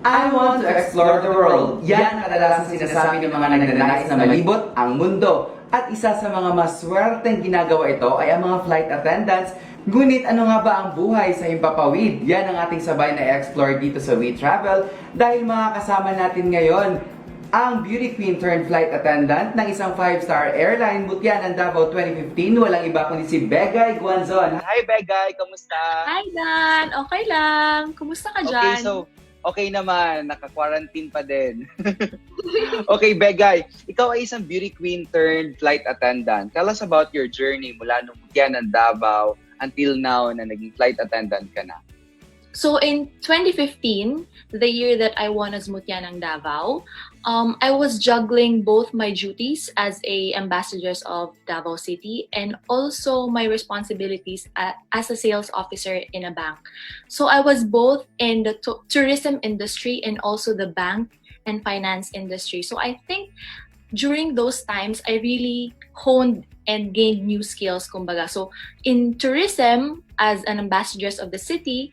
I want to explore the world. Yan kadalasan sinasabi ng mga nagnanais na malibot ang mundo. At isa sa mga maswerteng ginagawa ito ay ang mga flight attendants. Ngunit ano nga ba ang buhay sa himpapawid? Yan ang ating sabay na i-explore dito sa We Travel dahil mga kasama natin ngayon ang beauty queen turned flight attendant ng isang 5-star airline mutya ng Davao 2015. Walang iba kundi si Begai Guanzon. Hi Begai, kamusta? Hi Dan! Okay lang. Kumusta ka dyan? Okay, so okay naman, naka-quarantine pa din. Okay, Begai, ikaw ay isang beauty queen turned flight attendant. Tell us about your journey mula nung mutya ng Davao until now na naging flight attendant ka na. So in 2015, the year that I won as Mutya ng Davao, I was juggling both my duties as a ambassador of Davao City and also my responsibilities as a sales officer in a bank. So I was both in the tourism industry and also the bank and finance industry. So I think during those times, I really honed and gained new skills, kumbaga. So in tourism, as an ambassador of the city,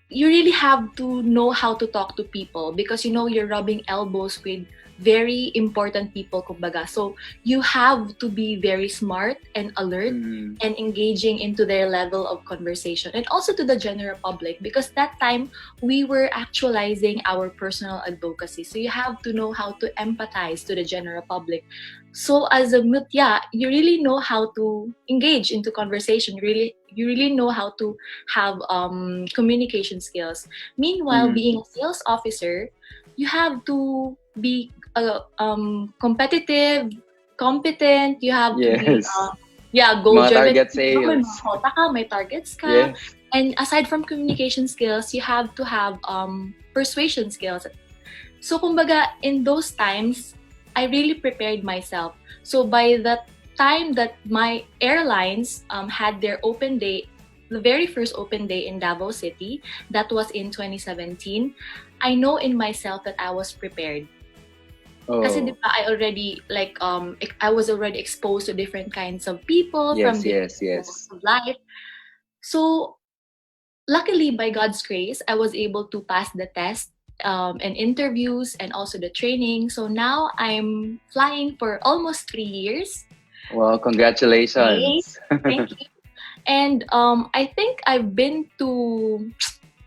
you really have to know how to talk to people because you're rubbing elbows with very important people, kumbaga. So you have to be very smart and alert and engaging into their level of conversation and also to the general public because that time we were actualizing our personal advocacy. So you have to know how to empathize to the general public. So as a mutya, you really know how to engage into conversation. You really know how to have communication skills. Meanwhile, being a sales officer, you have to be competitive, competent. You have to be goal-driven. Target sales. May mga quota ka, may targets ka. Yes. And aside from communication skills, you have to have persuasion skills. So kumbaga, in those times, I really prepared myself. So by the time that my airlines had their open day, the very first open day in Davao City, that was in 2017, I know in myself that I was prepared. Kasi di ba, I was already exposed to different kinds of people from different walks of life. So luckily, by God's grace, I was able to pass the test and interviews and also the training. So now I'm flying for almost 3 years. Well, congratulations. Thank you. And I think I've been to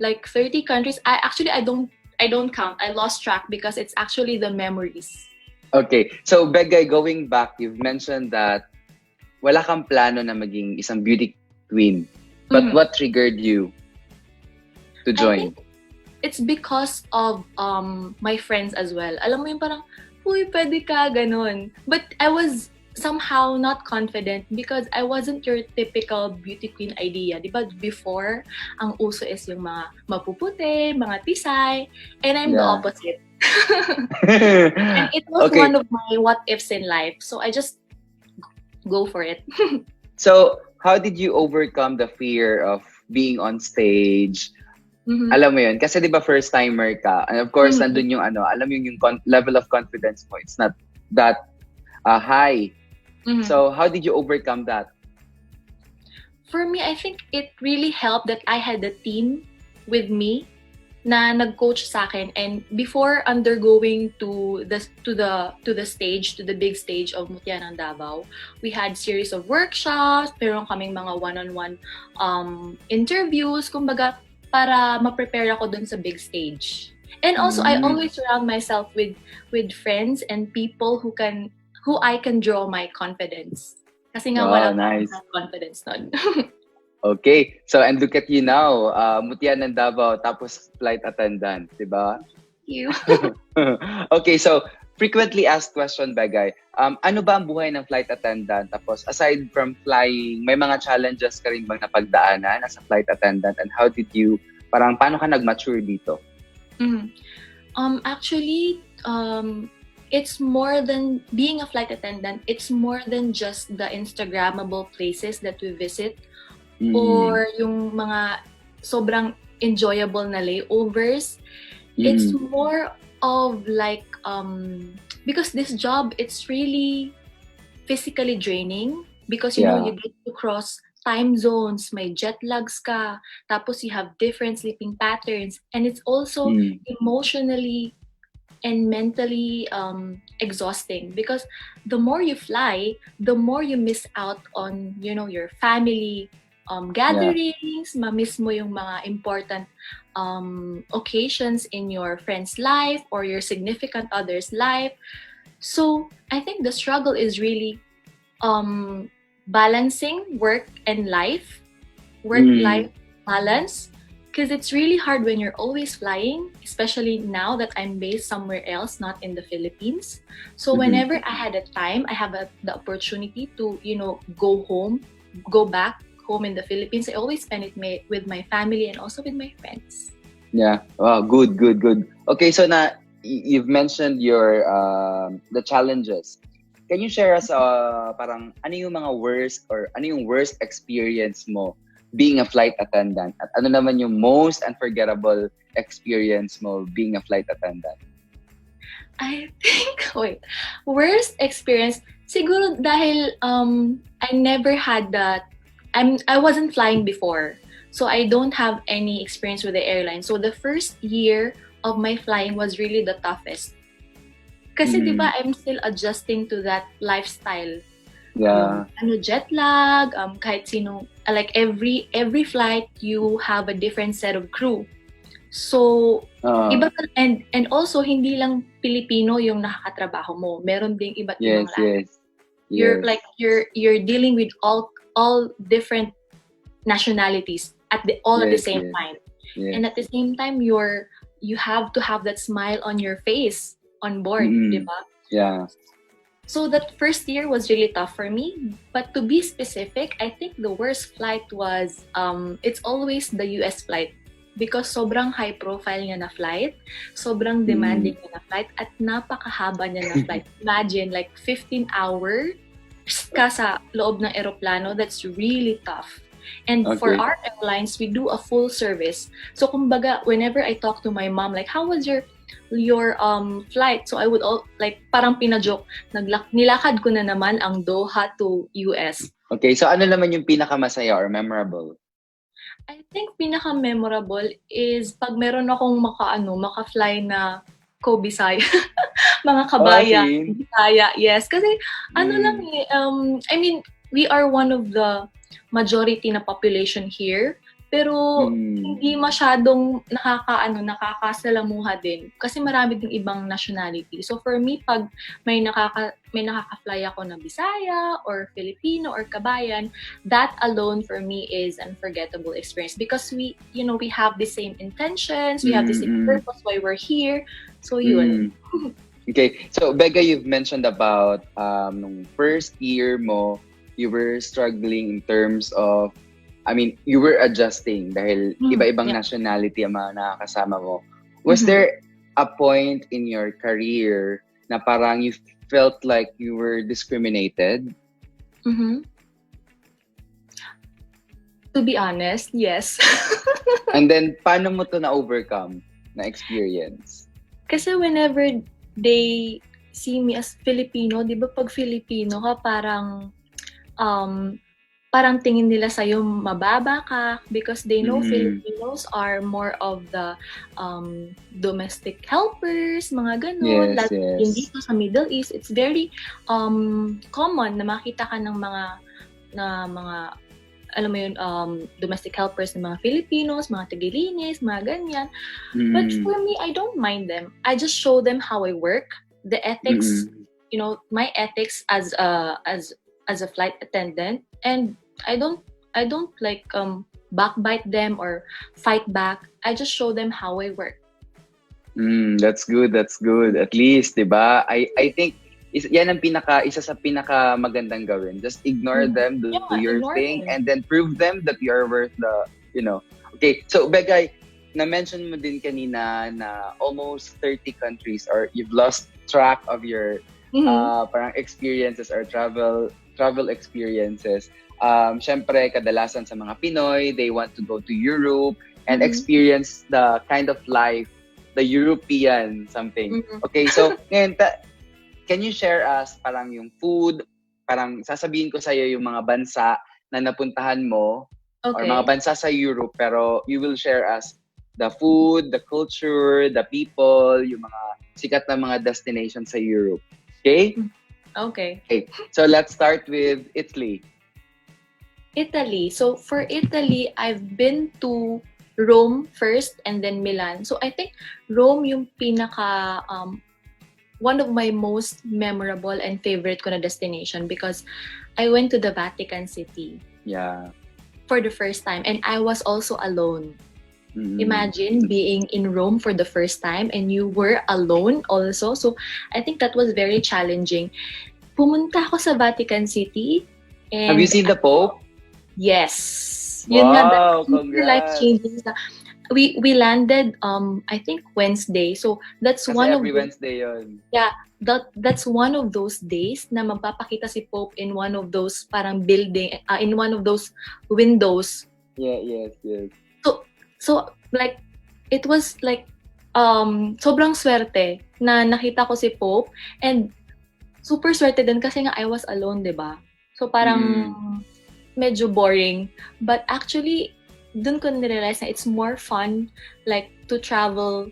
like 30 countries. I don't count. I lost track because it's actually the memories. Okay. So, Begai, going back, you've mentioned that wala kang plano na maging isang beauty queen. But what triggered you to join? It's because of my friends as well. Alam mo yung parang, uy, pwede ka, ganun. But I was somehow not confident because I wasn't your typical beauty queen idea. Diba before, ang uso is yung mga mapuputi, mga tisay, and I'm the opposite. And it was one of my what-ifs in life. So I just go for it. So, how did you overcome the fear of being on stage? Alam mo yun, kasi diba first timer ka, and of course, nandun yung alam mo yung level of confidence mo, it's not that high. So, how did you overcome that? For me, I think it really helped that I had a team with me na nag-coach sa akin, and before undergoing to the stage, to the big stage of Mutya ng Davao, we had series of workshops, meron kaming mga one-on-one interviews, kumbaga para ma-prepare ako dun sa big stage. And also, I always surround myself with friends and people who I can draw my confidence. Kasi nga wala nice. Confidence nun. Okay. So, and look at you now. Mutya ng Davao, tapos flight attendant, di ba? Thank you. Okay, so, frequently asked question, Begai. Ano ba ang buhay ng flight attendant? Tapos, aside from flying, may mga challenges ka rin bang napagdaanan as a flight attendant? And how did you, paano ka nag-mature dito? Actually, it's more than being a flight attendant. It's more than just the Instagrammable places that we visit or yung mga sobrang enjoyable na layovers. It's more of like because this job, it's really physically draining because you know you get to cross time zones, may jet lags ka, tapos you have different sleeping patterns, and it's also emotionally and mentally exhausting because the more you fly, the more you miss out on, you know, your family gatherings, ma-miss mo yung mga important occasions in your friend's life or your significant other's life. So I think the struggle is really balancing work-life balance, because it's really hard when you're always flying, especially now that I'm based somewhere else, not in the Philippines. So whenever I had a time, I have the opportunity to, you know, go back home in the Philippines, I always spend it with my family and also with my friends. Yeah. Wow. Good. Okay. So you've mentioned your the challenges. Can you share us parang ano yung mga worst or ano yung worst experience mo being a flight attendant? At ano naman yung most unforgettable experience mo being a flight attendant? I think, worst experience, siguro dahil I never had that, I wasn't flying before. So I don't have any experience with the airline. So the first year of my flying was really the toughest. Kasi di ba, I'm still adjusting to that lifestyle. Yeah. Jet lag, kahit sino, like every flight you have a different set of crew. So iba, and also hindi lang Pilipino yung nakakatrabaho mo. Meron ding iba't ibang language. You're like you're dealing with all different nationalities at the same time. And at the same time you have to have that smile on your face on board, di ba? Yeah. So that first year was really tough for me. But to be specific, I think the worst flight was, it's always the US flight. Because sobrang high profile niya na flight, sobrang demanding niya na flight, at napakahaba niya na flight. Imagine, like 15 hours ka sa loob ng eroplano, that's really tough. And for our airlines, we do a full service. So kumbaga, whenever I talk to my mom, like, how was your flight? So I would parang pinajoke, nilakad ko na naman ang Doha to US. Okay, so ano naman yung pinakamasaya or memorable? I think pinaka-memorable is pag meron akong maka-fly na Bisaya. Mga kabaya, Bisaya, yes. Kasi lang I mean, we are one of the majority na population here. Pero hindi masyadong nakakasalamuha din kasi marami ding ibang nationality. So for me, pag may nakaka-fly ako na Bisaya or Filipino or kabayan, that alone for me is unforgettable experience because we have the same intentions, we have the same purpose why we're here. So yun. Okay. So Begai, you've mentioned about nung first year mo, you were struggling in terms of, I mean, you were adjusting dahil iba-ibang nationality ang mga nakakasama mo. Was there a point in your career na parang you felt like you were discriminated? To be honest, yes. And then, paano mo to na-overcome, na-experience? Kasi whenever they see me as Filipino, di ba pag Filipino ka, parang tingin nila sa'yo mababa ka because they know Filipinos are more of the domestic helpers, mga ganun. Yes. Hindi sa Middle East, it's very common na makita ka ng mga alam mo yun, domestic helpers ng mga Filipinos, mga tagalinis, mga ganyan. But for me, I don't mind them. I just show them how I work, the ethics, my ethics as a flight attendant, and I don't like backbite them or fight back. I just show them how I work. That's good. At least, diba? I think yan ang isa sa pinaka magandang gawin. Just ignore them, do your thing, and then prove them that you are worth the, Okay, so Begai, na-mention mo din kanina na almost 30 countries or you've lost track of your parang experiences or travel experiences. Syempre, kadalasan sa mga Pinoy, they want to go to Europe and experience the kind of life, the European something. Okay, so ngayon, can you share us parang yung food, parang sasabihin ko sa'yo yung mga bansa na napuntahan mo or Okay. mga bansa sa Europe, pero you will share us the food, the culture, the people, yung mga sikat na mga destination sa Europe. Okay? Okay. Okay. So let's start with Italy. Italy. So for Italy, I've been to Rome first and then Milan. So I think Rome yung pinaka one of my most memorable and favorite ko na destination because I went to the Vatican City Yeah. for the first time and I was also alone. Mm. Imagine being in Rome for the first time and you were alone also. So I think that was very challenging. Pumunta ako sa Vatican City and Have you seen the Pope? yes. Wow, Yun nga, that's super congrats. life-changing. We landed I think Wednesday. So that's Kasi one of every Wednesday yun. that's one of those days na magpapakita si Pope in one of those parang building in one of those windows. Yeah, yes. So like it was like sobrang swerte na nakita ko si Pope and super swerte din kasi nga I was alone, 'di ba? So parang medyo boring, but actually dun ko nirealize na it's more fun like to travel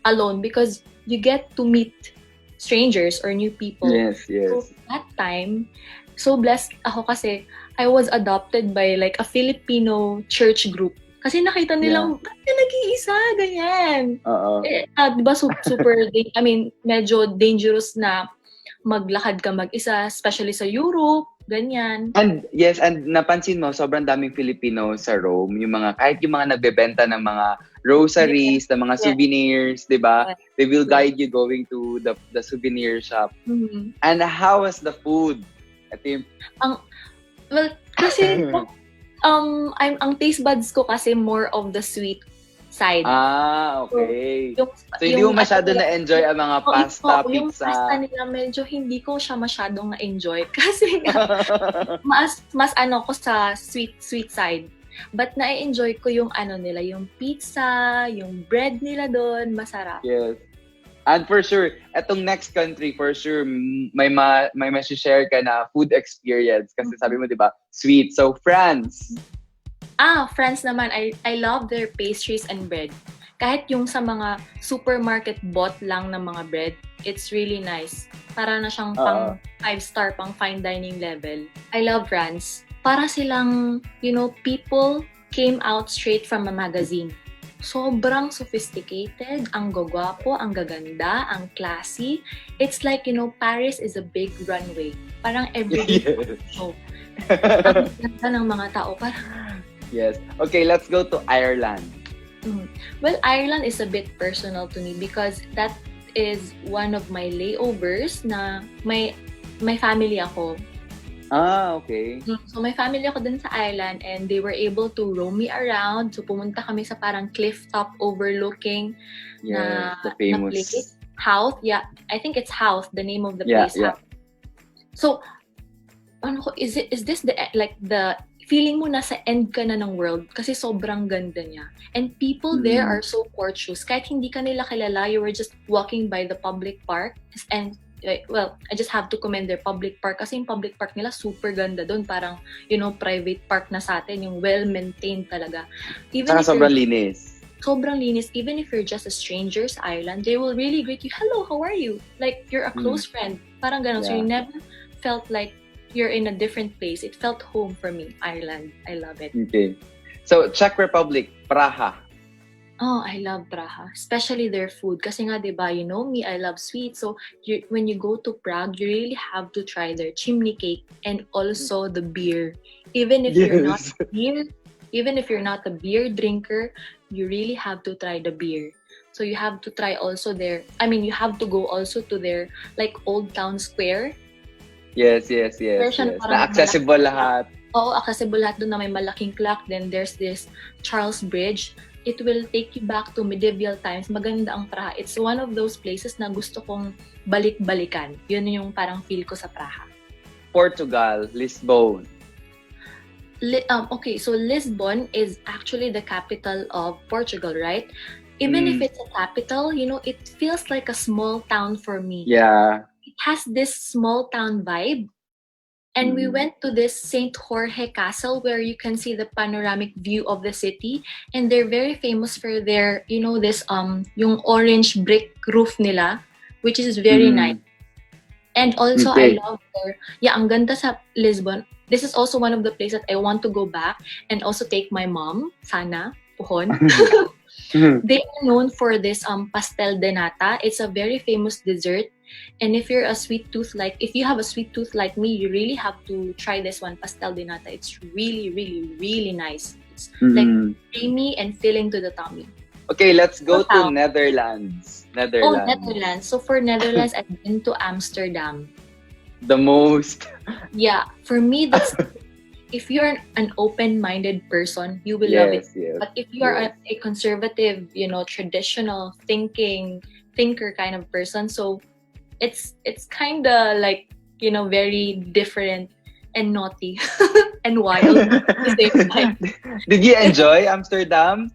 alone because you get to meet strangers or new people. Yes. So that time, so blessed ako kasi I was adopted by like a Filipino church group. Kasi nakita nilang, ba't ka nag-iisa? Ganyan. Oo. Diba super, medyo dangerous na maglakad ka mag-isa, especially sa Europe, ganyan. And yes, and napansin mo, sobrang daming Filipino sa Rome. Yung mga, kahit yung mga nagbebenta ng mga rosaries, ng mga souvenirs, di ba? Yes. They will guide you going to the souvenir shop. Mm-hmm. And how was the food? Ito yung... Well, kasi... ang taste buds ko kasi more of the sweet side. Okay. So hindi mo masyado na-enjoy ang mga pasta, pizza? Yung pasta nila, medyo hindi ko siya masyadong na-enjoy. Kasi mas ano ko sa sweet side. But na-enjoy ko yung nila, yung pizza, yung bread nila doon, masarap. Yes. And for sure, etong next country, for sure, may share ka na food experience. Kasi sabi mo, di ba, sweet. So, France. France naman. I love their pastries and bread. Kahit yung sa mga supermarket bought lang ng mga bread, it's really nice. Para na siyang pang 5-star, pang fine dining level. I love France. Para silang, people came out straight from a magazine. Sobrang sophisticated, ang gagwapo, ang gaganda, ang classy. It's like, Paris is a big runway. Parang everyday show. Ang ganda ng mga tao. Yes. Okay, let's go to Ireland. Well, Ireland is a bit personal to me because that is one of my layovers na may family ako. Okay. So may family ako dun sa Ireland and they were able to roam me around. So pumunta kami sa parang cliff top overlooking the famous na place. Howth. Yeah, I think it's Howth, the name of the place. Yeah. So is this the feeling mo nasa end ka na ng world kasi sobrang ganda niya. And people there are so courteous. Kahit hindi ka nila kilala, you were just walking by the public park and well, I just have to commend their public park kasi yung public park nila super ganda doon. Parang, private park na sa atin, yung well-maintained talaga. Saka sobrang linis. Sobrang linis. Even if you're just a stranger sa Ireland, they will really greet you, hello, how are you? Like, you're a close friend. Parang ganun. Yeah. So you never felt like you're in a different place. It felt home for me, Ireland. I love it. Okay. So, Czech Republic, Praha. Oh, I love Praha, especially their food. Kasi nga, diba, you know me, I love sweet. So, when you go to Prague, you really have to try their chimney cake and also the beer. Even if you're not a beer drinker, you really have to try the beer. So, you have to try also you have to go also to their, like, Old Town Square. Yes. Na accessible lahat. Oo, accessible lahat doon na may malaking clock. Then, there's this Charles Bridge. It will take you back to medieval times. Maganda ang Praha. It's one of those places na gusto kong balik-balikan. Yun yung parang feel ko sa Praha. Portugal, Lisbon. Okay, so Lisbon is actually the capital of Portugal, right? Even if it's a capital, it feels like a small town for me. Yeah. It has this small town vibe. And we went to this Saint Jorge Castle where you can see the panoramic view of the city. And they're very famous for their, this yung orange brick roof nila, which is very nice. And also I love ang ganda sa Lisbon. This is also one of the places that I want to go back and also take my mom, sana, puhon. They are known for this pastel de nata. It's a very famous dessert. And if you have a sweet tooth like me, you really have to try this one, pastel de nata. It's really, really, really nice. It's like creamy and filling to the tummy. Okay, let's go to Netherlands. Oh, Netherlands. So for Netherlands, I've been to Amsterdam. The most. Yeah, for me, that's if you're an open-minded person, you will love it. Yes. But if you are a conservative, traditional thinker kind of person, so it's kind of like, very different and naughty and wild at the same time. Did you enjoy Amsterdam?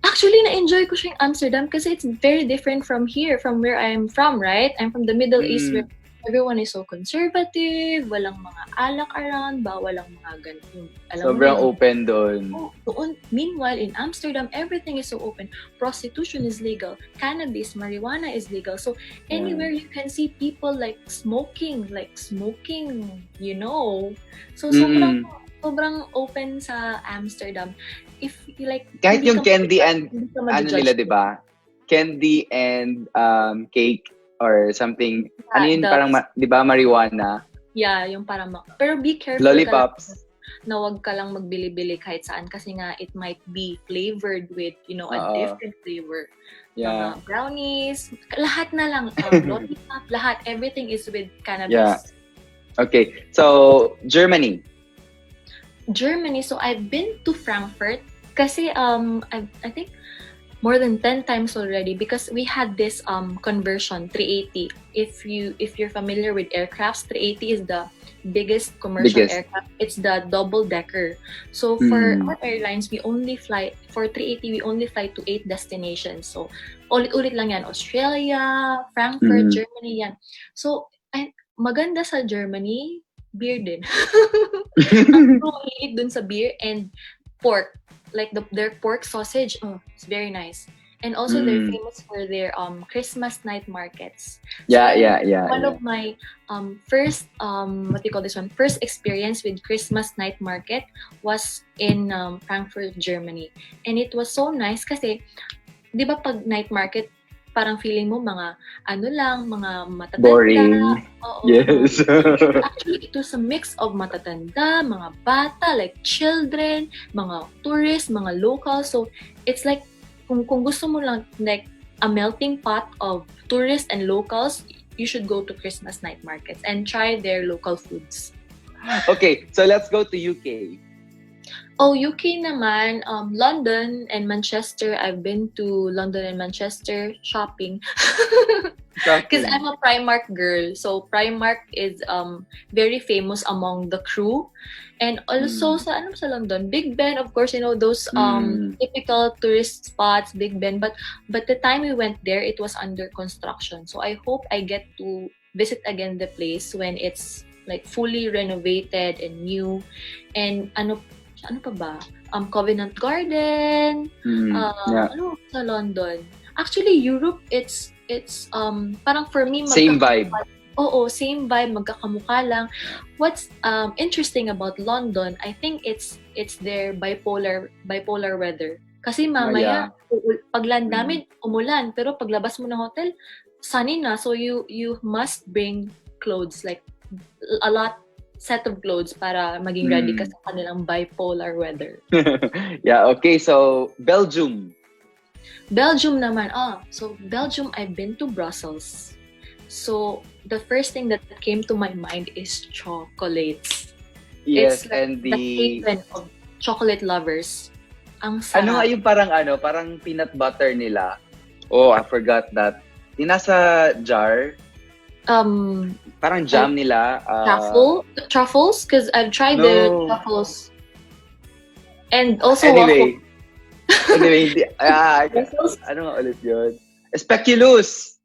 Actually, na-enjoy ko siya yung Amsterdam kasi it's very different from here, from where I'm from, right? I'm from the Middle East where everyone is so conservative, walang mga alak around, bawal ang mga ganun. Sobrang open doon. Doon. Meanwhile, in Amsterdam, everything is so open. Prostitution is legal. Cannabis, marijuana is legal. So, anywhere you can see people like smoking, So, sobrang open sa Amsterdam. If you like... Kahit yung candy and, nila, di ba? Candy and cake or something. Parang, di ba, marijuana? Yeah, yung parang... Pero be careful. Lollipops. Na wag ka lang magbili-bili kahit saan kasi nga it might be flavored with, a different flavor. Yeah. Brownies, lahat na lang. Lollipop, lahat. Everything is with cannabis. Yeah. Okay. So, Germany, so I've been to Frankfurt kasi I think more than 10 times already because we had this conversion 380. If you're familiar with aircrafts, 380 is the biggest commercial aircraft. It's the double decker. So for our airlines, we only fly for 380. We only fly to 8 destinations. So ulit-ulit lang yan. Australia, Frankfurt, Germany yan. So maganda sa Germany, beer din. Ang hilig dun sa beer and pork. Like their pork sausage, it's very nice. And also they're famous for their Christmas night markets. Yeah. One of my first first experience with Christmas night market was in Frankfurt, Germany. And it was so nice kasi, di ba pag night market, parang feeling mo mga mga matatanda. Boring. Yes. Actually, it was a mix of matatanda, mga bata, like children, mga tourists, mga locals. So, it's like, kung gusto mo lang, like, a melting pot of tourists and locals, you should go to Christmas night markets and try their local foods. Okay, so let's go to UK. Oh, UK naman, London and Manchester. I've been to London and Manchester shopping. Because I'm a Primark girl. So Primark is very famous among the crew. And also sa London, Big Ben, of course, those typical tourist spots, Big Ben. But the time we went there, it was under construction. So I hope I get to visit again the place when it's like fully renovated and new. And ano pa ba? Covent Garden. Sa London. Actually, Europe, it's parang for me same vibe. Oo, same vibe, magkakamukha lang. What's interesting about London, I think it's their bipolar weather. Kasi mamaya pagland namin umulan, pero paglabas mo ng hotel, sunny na. So you must bring clothes, like a set of clothes para maging ready ka sa kanilang bipolar weather. Yeah, okay. So, Belgium naman. So Belgium, I've been to Brussels. So, the first thing that came to my mind is chocolates. Yes, it's like and the haven of chocolate lovers. Ang sarap. Ano nga yung parang peanut butter nila? Oh, I forgot that. Yung nasa jar. Parang jam nila. Truffles? Because I've tried the truffles. And also Anyway, waffle. ano nga ulit yun? Speculoos!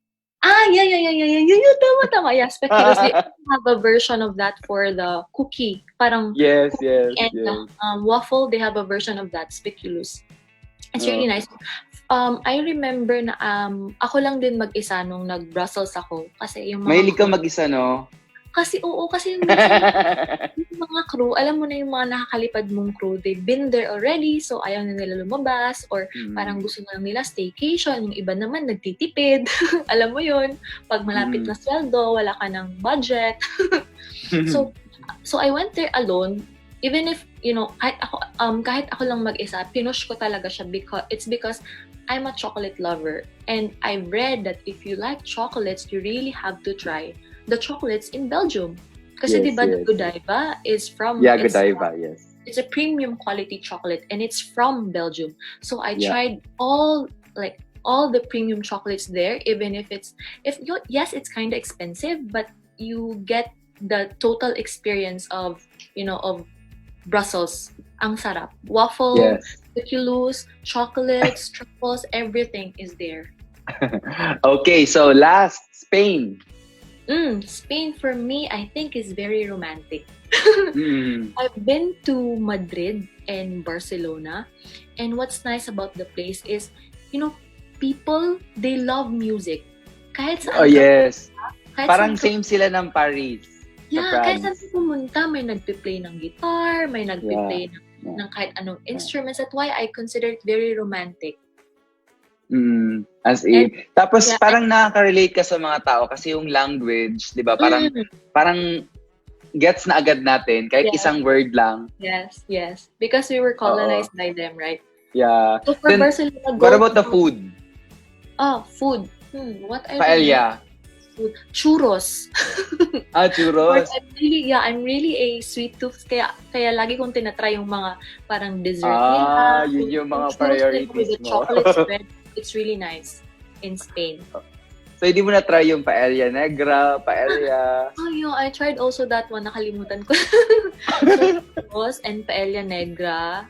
Yeah. Tama. Yeah, speculoos. They have a version of that for the cookie. Parang Yes, cookie yes, and yes. waffle, they have a version of that, speculoos. It's really nice. I remember na ako lang din mag-isa nung nag-Brussels ako. Kasi yung mga Mahilig ka mag-isa, no? Kasi yung minsan, yung mga crew, alam mo na yung mga nakakalipad mong crew, they've been there already, so ayaw na nila lumabas, or parang gusto na lang nila staycation, yung iba naman nagtitipid, alam mo yun, pag malapit na sweldo, wala ka ng budget. so I went there alone, even if, kahit ako lang mag-isa, pinush ko talaga siya because I'm a chocolate lover, and I've read that if you like chocolates, you really have to try the chocolates in Belgium. Kasi Yes, diba, yes. the Godiva is from... Yeah, it's, Godiva, yes. It's a premium quality chocolate, and it's from Belgium. So I tried all the premium chocolates there, even if it's kind of expensive, but you get the total experience of Brussels. Ang sarap. Waffle, speculoos, chocolates, truffles, everything is there. Okay, so last, Spain. Spain for me, I think, is very romantic. I've been to Madrid and Barcelona, and what's nice about the place is, people, they love music. Kahit saan Yes. kahit Parang saan same sila ng Paris. Yeah, kahit saan pumunta, may nagpe-play ng guitar, may nagpe-play ng kahit anong instruments. That's why I consider it very romantic. As in. Tapos parang nakaka-relate ka sa mga tao kasi yung language, 'di ba? Parang gets na agad natin kahit isang word lang. Yes. Because we were colonized by them, right? Yeah. So for Barcelona, what about the food? Food. What I Paella. Food. Churros. Churros. I'm really a sweet tooth, kaya lagi kong tinatry yung mga parang dessert nila. Yun yung mga priorities priorities with the mo. chocolate spread. It's really nice in Spain. So, hindi mo na-try yung paella negra, paella? I tried also that one. Nakalimutan ko. Churros and paella negra.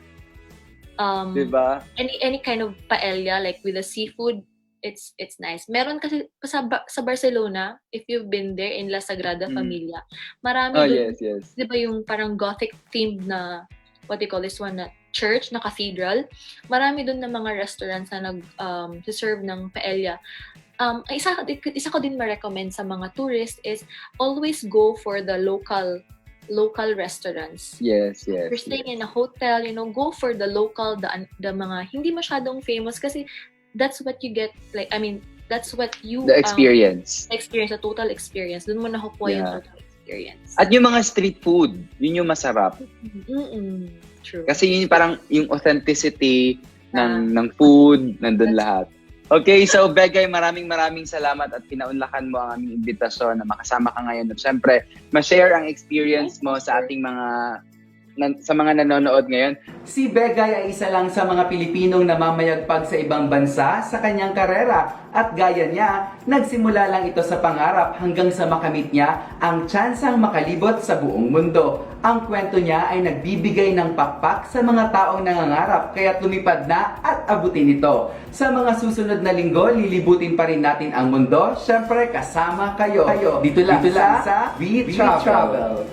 Diba? Any kind of paella, like with the seafood, it's nice. Meron kasi sa Barcelona, if you've been there in La Sagrada Familia, marami doon. Yes. Diba yung parang gothic themed na, what do you call this one, na church, na cathedral. Marami doon na mga restaurants na nag-serve ng paella. Isa ko din ma-recommend sa mga tourists is always go for the local restaurants. Yes. If you're staying in a hotel, go for the local, the mga hindi masyadong famous kasi that's what you get, that's what you... The experience. The total experience. Doon mo nakukuha yung total experience. At yung mga street food, yun yung masarap. True. Kasi yun parang yung authenticity ng food, nandun lahat. Okay, so Begai, maraming salamat at pinaunlakan mo ang aming imbitasyon na makasama ka ngayon. At syempre, ma-share ang experience mo sa ating sa mga nanonood ngayon. Si Begai ay isa lang sa mga Pilipinong namamayagpag sa ibang bansa sa kanyang karera. At gaya niya, nagsimula lang ito sa pangarap hanggang sa makamit niya ang tsansang makalibot sa buong mundo. Ang kwento niya ay nagbibigay ng pakpak sa mga taong nangangarap kaya't lumipad na at abutin ito. Sa mga susunod na linggo, lilibutin pa rin natin ang mundo. Syempre, kasama kayo. Dito lang sa We Travel.